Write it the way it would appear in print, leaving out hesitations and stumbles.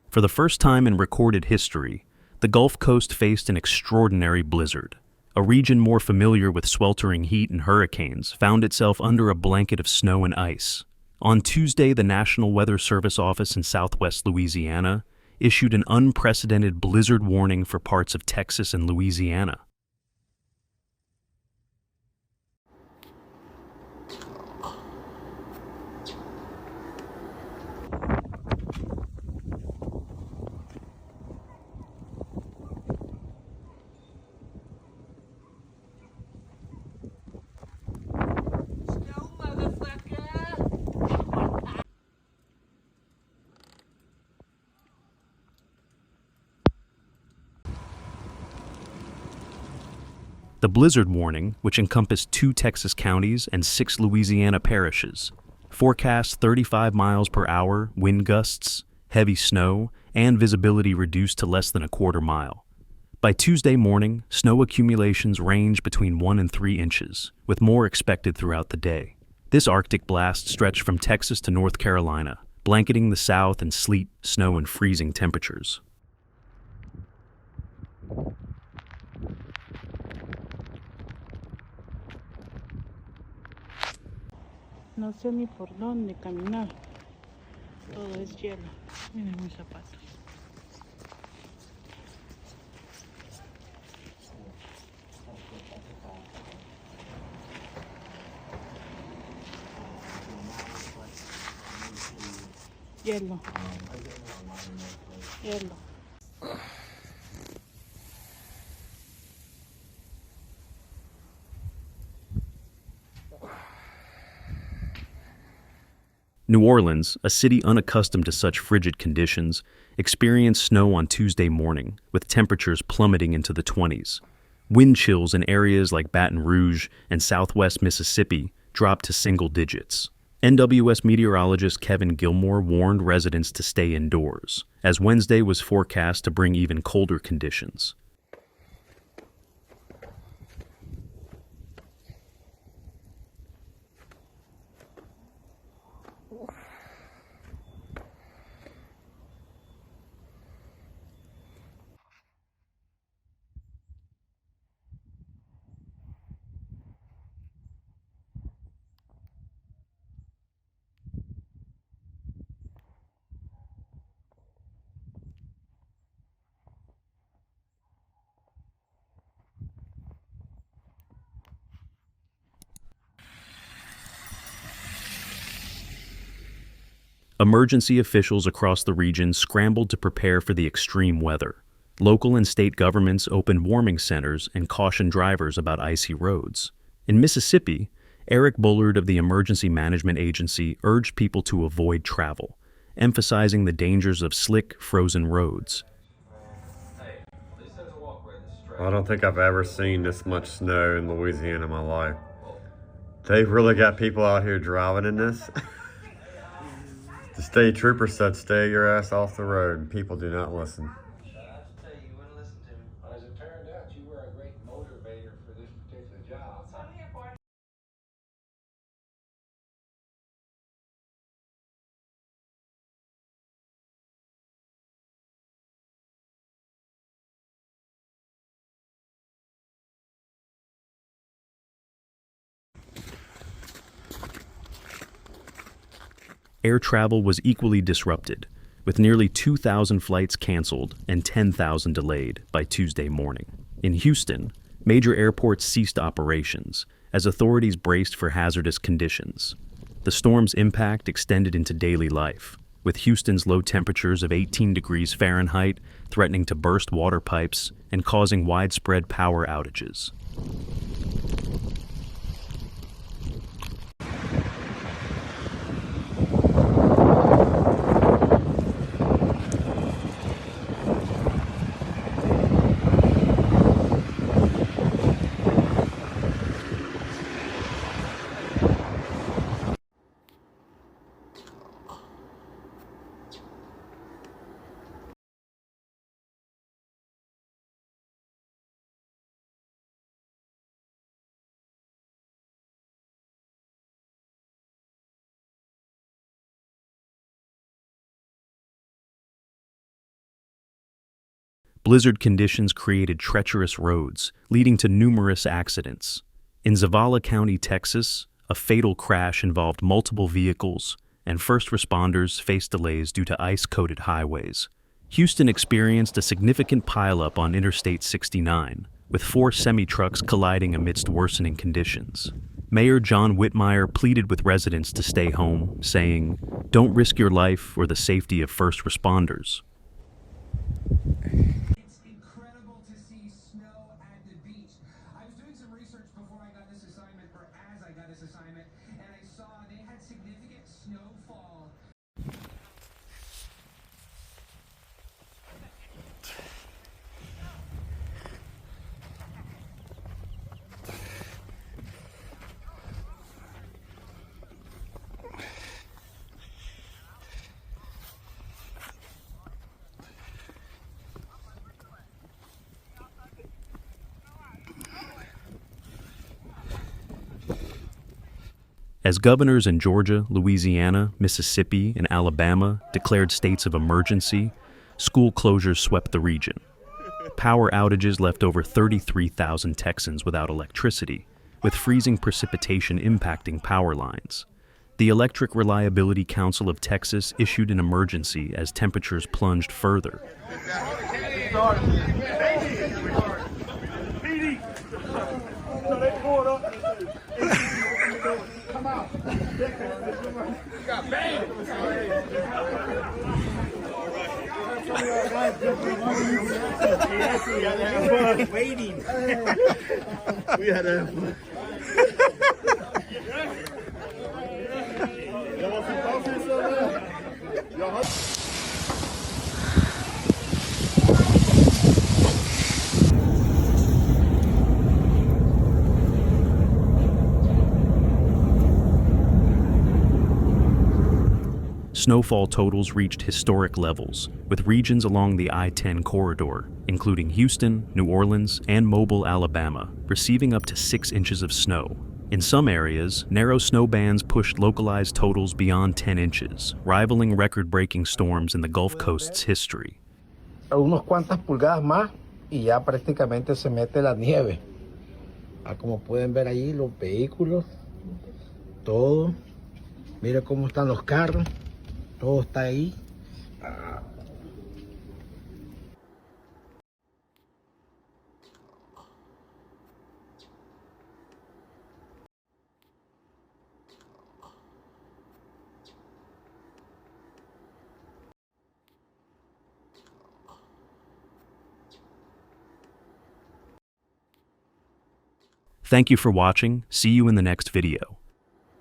For the first time in recorded history, the Gulf Coast faced an extraordinary blizzard. A region more familiar with sweltering heat and hurricanes found itself under a blanket of snow and ice. On Tuesday, the National Weather Service office in southwest Louisiana issued an unprecedented blizzard warning for parts of Texas and Louisiana. The blizzard warning, which encompassed 2 Texas counties and 6 Louisiana parishes, forecast 35 miles per hour wind gusts, heavy snow, and visibility reduced to less than a quarter mile. By Tuesday morning, snow accumulations range between 1 and 3 inches, with more expected throughout the day. This Arctic blast stretched from Texas to North Carolina, blanketing the South in sleet, snow, and freezing temperatures. No sé ni por dónde caminar. Todo es hielo. Miren mis zapatos. Hielo. Hielo. New Orleans, a city unaccustomed to such frigid conditions, experienced snow on Tuesday morning, with temperatures plummeting into the 20s. Wind chills in areas like Baton Rouge and southwest Mississippi dropped to single digits. NWS meteorologist Kevin Gilmore warned residents to stay indoors, as Wednesday was forecast to bring even colder conditions. Emergency officials across the region scrambled to prepare for the extreme weather. Local and state governments opened warming centers and cautioned drivers about icy roads. In Mississippi, Eric Bullard of the Emergency Management Agency urged people to avoid travel, emphasizing the dangers of slick, frozen roads. I don't think I've ever seen this much snow in Louisiana in my life. They've really got people out here driving in this. The state trooper said, stay your ass off the road, and people do not listen. As it turned out, you were a great motivator for this particular job. Air travel was equally disrupted, with nearly 2,000 flights canceled and 10,000 delayed by Tuesday morning. In Houston, major airports ceased operations as authorities braced for hazardous conditions. The storm's impact extended into daily life, with Houston's low temperatures of 18 degrees Fahrenheit threatening to burst water pipes and causing widespread power outages. Blizzard conditions created treacherous roads, leading to numerous accidents. In Zavala County, Texas, a fatal crash involved multiple vehicles, and first responders faced delays due to ice-coated highways. Houston experienced a significant pileup on Interstate 69, with 4 semi-trucks colliding amidst worsening conditions. Mayor John Whitmire pleaded with residents to stay home, saying, "Don't risk your life or the safety of first responders." It's incredible to see snow at the beach. I was doing some research before I got this assignment, or as I got this assignment, and I saw they had significant snowfall. As governors in Georgia, Louisiana, Mississippi, and Alabama declared states of emergency, school closures swept the region. Power outages left over 33,000 Texans without electricity, with freezing precipitation impacting power lines. The Electric Reliability Council of Texas issued an emergency as temperatures plunged further. Waiting. We had a. Y'all want some coffee or something? Y'all Snowfall totals reached historic levels, with regions along the I-10 corridor, including Houston, New Orleans, and Mobile, Alabama, receiving up to 6 inches of snow. In some areas, narrow snow bands pushed localized totals beyond 10 inches, rivaling record-breaking storms in the Gulf Coast's history. Unos cuantas pulgadas más y ya prácticamente se mete la nieve. Como pueden ver ahí los vehículos, todo. Mira cómo están los carros. Todo está ahí. Thank you for watching. See you in the next video.